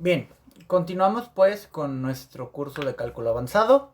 Bien, continuamos pues con nuestro curso de cálculo avanzado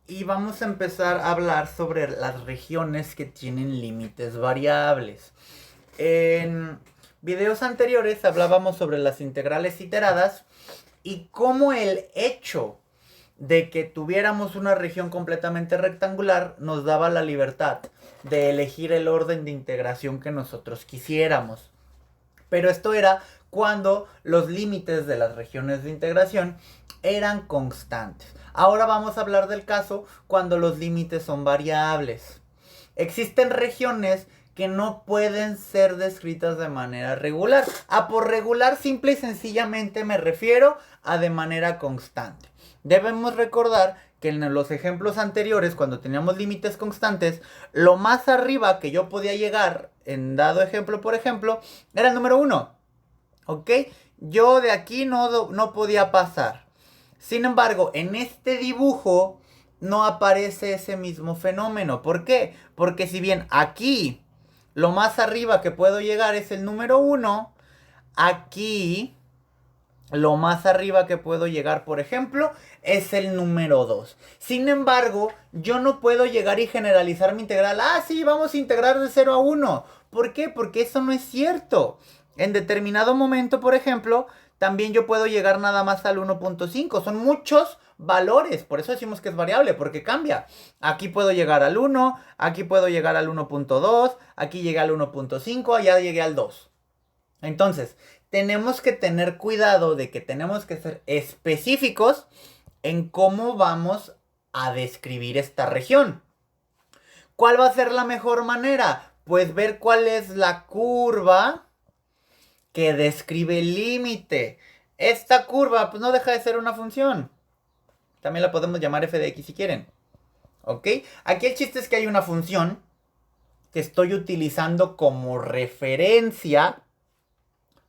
y vamos a empezar a hablar sobre las regiones que tienen límites variables. En videos anteriores hablábamos sobre las integrales iteradas y cómo el hecho de que tuviéramos una región completamente rectangular nos daba la libertad de elegir el orden de integración que nosotros quisiéramos. Pero esto era cuando los límites de las regiones de integración eran constantes. Ahora vamos a hablar del caso cuando los límites son variables. Existen regiones que no pueden ser descritas de manera regular. A por regular simple y sencillamente me refiero a de manera constante. Debemos recordar que en los ejemplos anteriores, cuando teníamos límites constantes, lo más arriba que yo podía llegar, en dado ejemplo por ejemplo, era el número 1. ¿Ok? Yo de aquí no podía pasar. Sin embargo, en este dibujo no aparece ese mismo fenómeno. ¿Por qué? Porque si bien aquí lo más arriba que puedo llegar es el número 1, aquí lo más arriba que puedo llegar, por ejemplo, es el número 2. Sin embargo, yo no puedo llegar y generalizar mi integral. Ah, sí, vamos a integrar de 0 a 1. ¿Por qué? Porque eso no es cierto. En determinado momento, por ejemplo, también yo puedo llegar nada más al 1.5. Son muchos valores, por eso decimos que es variable, porque cambia. Aquí puedo llegar al 1, aquí puedo llegar al 1.2, aquí llegué al 1.5, allá llegué al 2. Entonces, tenemos que tener cuidado de que tenemos que ser específicos en cómo vamos a describir esta región. ¿Cuál va a ser la mejor manera? Pues ver cuál es la curva que describe el límite. Esta curva pues no deja de ser una función. También la podemos llamar f de x si quieren. ¿Ok? Aquí el chiste es que hay una función que estoy utilizando como referencia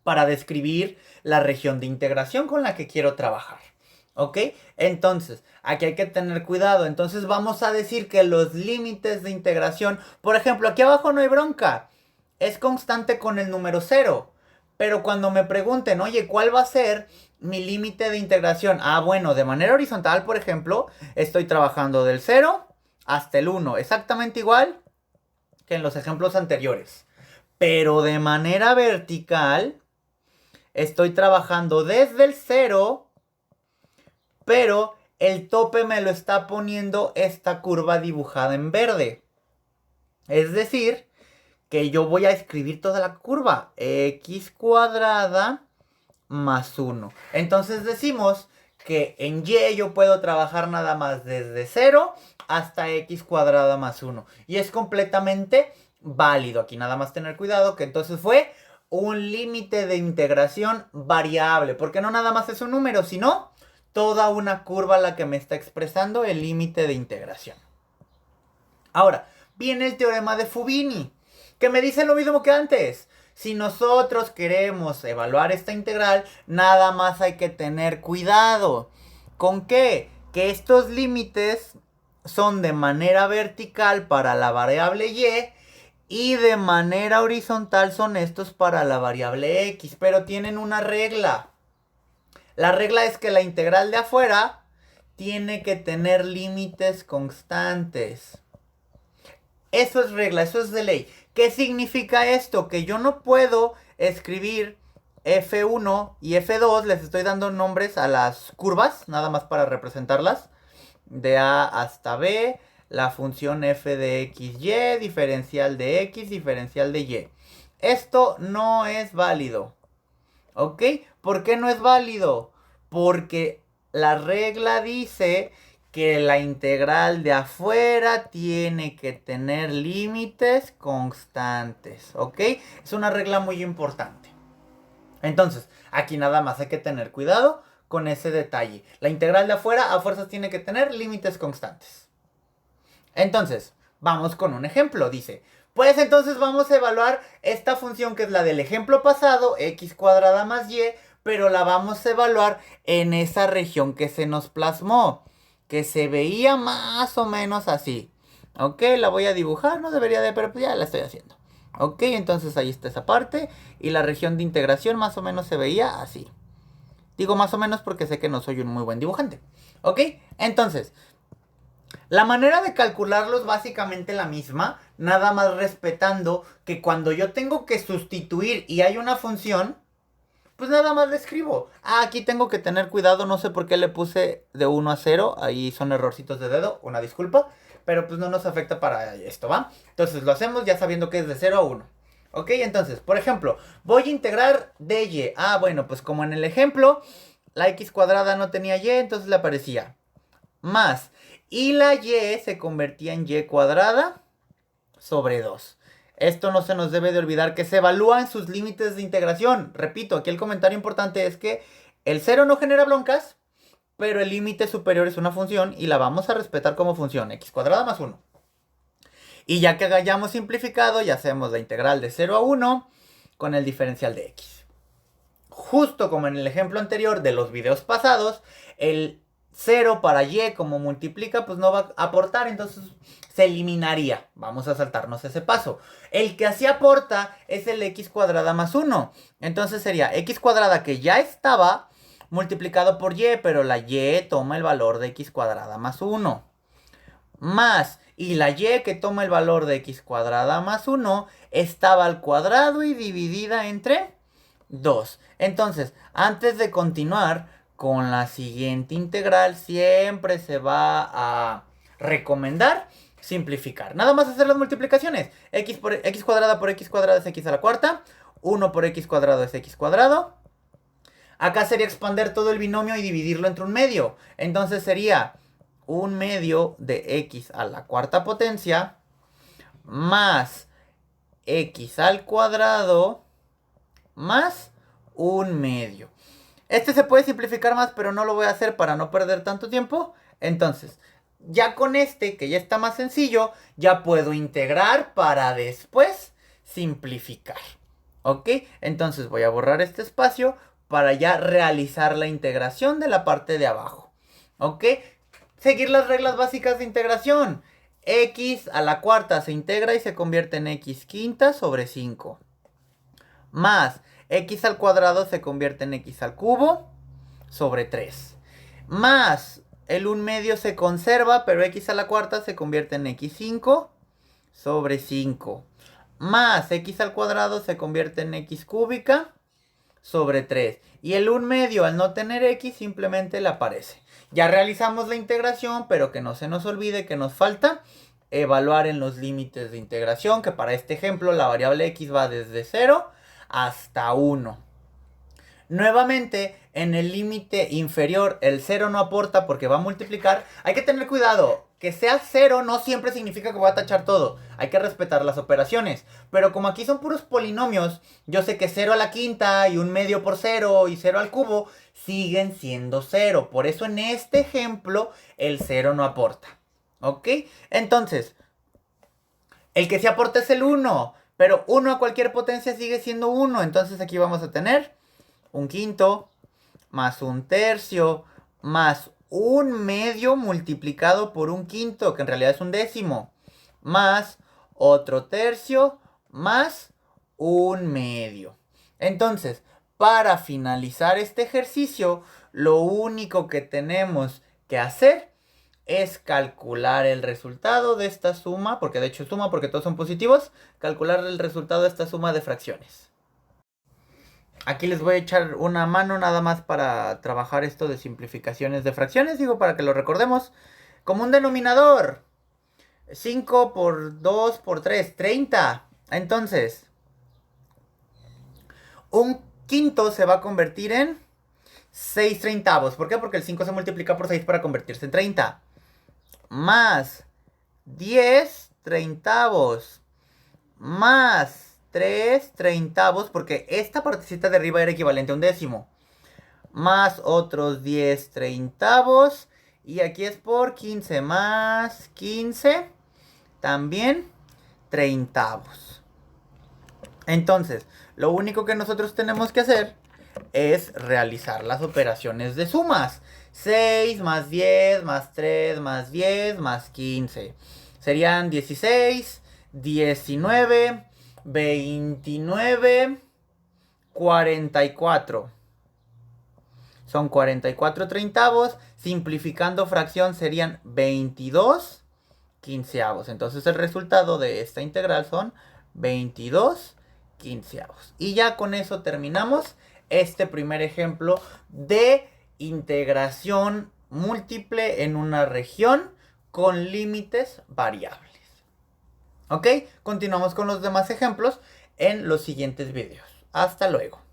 para describir la región de integración con la que quiero trabajar. ¿Ok? Entonces, aquí hay que tener cuidado. Entonces vamos a decir que los límites de integración, por ejemplo, aquí abajo no hay bronca. Es constante con el número 0. Pero cuando me pregunten, oye, ¿cuál va a ser mi límite de integración? Ah, bueno, de manera horizontal, por ejemplo, estoy trabajando del 0 hasta el 1. Exactamente igual que en los ejemplos anteriores. Pero de manera vertical, estoy trabajando desde el 0, pero el tope me lo está poniendo esta curva dibujada en verde. Es decir, que yo voy a escribir toda la curva. X cuadrada más 1. Entonces decimos que en Y yo puedo trabajar nada más desde 0 hasta X cuadrada más 1. Y es completamente válido. Aquí nada más tener cuidado que entonces fue un límite de integración variable. Porque no nada más es un número, sino toda una curva la que me está expresando el límite de integración. Ahora, viene el teorema de Fubini, que me dice lo mismo que antes. Si nosotros queremos evaluar esta integral, nada más hay que tener cuidado. ¿Con qué? Que estos límites son de manera vertical para la variable y de manera horizontal son estos para la variable x, pero tienen una regla. La regla es que la integral de afuera tiene que tener límites constantes. Eso es regla, eso es de ley. ¿Qué significa esto? Que yo no puedo escribir F1 y F2, les estoy dando nombres a las curvas, nada más para representarlas. De A hasta B, la función f de xy, diferencial de x, diferencial de y. Esto no es válido. ¿Ok? ¿Por qué no es válido? Porque la regla dice que la integral de afuera tiene que tener límites constantes, ¿ok? Es una regla muy importante. Entonces, aquí nada más hay que tener cuidado con ese detalle. La integral de afuera a fuerzas tiene que tener límites constantes. Entonces, vamos con un ejemplo. Dice, pues entonces vamos a evaluar esta función que es la del ejemplo pasado, x cuadrada más y, pero la vamos a evaluar en esa región que se nos plasmó, que se veía más o menos así. Ok, la voy a dibujar, no debería de, pero pues ya la estoy haciendo. Ok, entonces ahí está esa parte y la región de integración más o menos se veía así. Digo más o menos porque sé que no soy un muy buen dibujante. ¿Ok? Entonces, la manera de calcularlo es básicamente la misma, nada más respetando que cuando yo tengo que sustituir y hay una función, pues nada más le escribo. Ah, aquí tengo que tener cuidado, no sé por qué le puse de 1 a 0, ahí son errorcitos de dedo, una disculpa, pero pues no nos afecta para esto, ¿va? Entonces lo hacemos ya sabiendo que es de 0 a 1. Ok, entonces, por ejemplo, voy a integrar dy. Ah, bueno, pues como en el ejemplo, la x cuadrada no tenía y, entonces le aparecía más. Y la y se convertía en y cuadrada sobre 2. Esto no se nos debe de olvidar que se evalúa en sus límites de integración. Repito, aquí el comentario importante es que el 0 no genera broncas, pero el límite superior es una función y la vamos a respetar como función, x cuadrada más 1. Y ya que hayamos simplificado, ya hacemos la integral de 0 a 1 con el diferencial de x. Justo como en el ejemplo anterior de los videos pasados, el 0 para y como multiplica, pues no va a aportar, entonces se eliminaría. Vamos a saltarnos ese paso. El que así aporta es el x cuadrada más 1. Entonces sería x cuadrada que ya estaba multiplicado por y, pero la y toma el valor de x cuadrada más 1. Más, y la y que toma el valor de x cuadrada más 1 estaba al cuadrado y dividida entre 2. Entonces, antes de continuar con la siguiente integral, siempre se va a recomendar simplificar. Nada más hacer las multiplicaciones. X cuadrada por x cuadrada es x a la cuarta. 1 por x cuadrado es x cuadrado. Acá sería expander todo el binomio y dividirlo entre un medio. Entonces sería un medio de x a la cuarta potencia más x al cuadrado más un medio. Este se puede simplificar más, pero no lo voy a hacer para no perder tanto tiempo. Entonces, ya con este, que ya está más sencillo, ya puedo integrar para después simplificar. ¿Ok? Entonces voy a borrar este espacio para ya realizar la integración de la parte de abajo. ¿Ok? Seguir las reglas básicas de integración. X a la cuarta se integra y se convierte en x quinta sobre 5. Más x al cuadrado se convierte en x al cubo sobre 3. Más el 1 medio se conserva, pero x a la cuarta se convierte en x5 sobre 5. Más x al cuadrado se convierte en x cúbica sobre 3. Y el 1 medio al no tener x simplemente le aparece. Ya realizamos la integración, pero que no se nos olvide que nos falta evaluar en los límites de integración, que para este ejemplo la variable x va desde 0 hasta 1. Nuevamente, en el límite inferior, el 0 no aporta porque va a multiplicar. Hay que tener cuidado. Que sea 0 no siempre significa que voy a tachar todo. Hay que respetar las operaciones. Pero como aquí son puros polinomios, yo sé que 0 a la quinta y 1 medio por 0 y 0 al cubo siguen siendo 0. Por eso en este ejemplo el 0 no aporta. ¿Ok? Entonces, el que sí aporta es el 1. Pero 1 a cualquier potencia sigue siendo 1. Entonces aquí vamos a tener un quinto más un tercio más un medio multiplicado por un quinto, que en realidad es un décimo, más otro tercio más un medio. Entonces, para finalizar este ejercicio, lo único que tenemos que hacer es calcular el resultado de esta suma, porque de hecho es suma porque todos son positivos, calcular el resultado de esta suma de fracciones. Aquí les voy a echar una mano nada más para trabajar esto de simplificaciones de fracciones, digo, para que lo recordemos. Como un denominador, 5 por 2 por 3, 30. Entonces, un quinto se va a convertir en 6 treintavos. ¿Por qué? Porque el 5 se multiplica por 6 para convertirse en 30. Más 10 treintavos. Más 3 treintavos, porque esta partecita de arriba era equivalente a un décimo. Más otros 10 treintavos. Y aquí es por 15 más 15. También treintavos. Entonces, lo único que nosotros tenemos que hacer es realizar las operaciones de sumas. 6 más 10 más 3 más 10 más 15. Serían 16, 19, 29, 44. son 44 treintavos. Simplificando fracción serían 22 quinceavos. Entonces el resultado de esta integral son 22 quinceavos. Y ya con eso terminamos este primer ejemplo de integración múltiple en una región con límites variables. ¿Ok? Continuamos con los demás ejemplos en los siguientes videos. Hasta luego.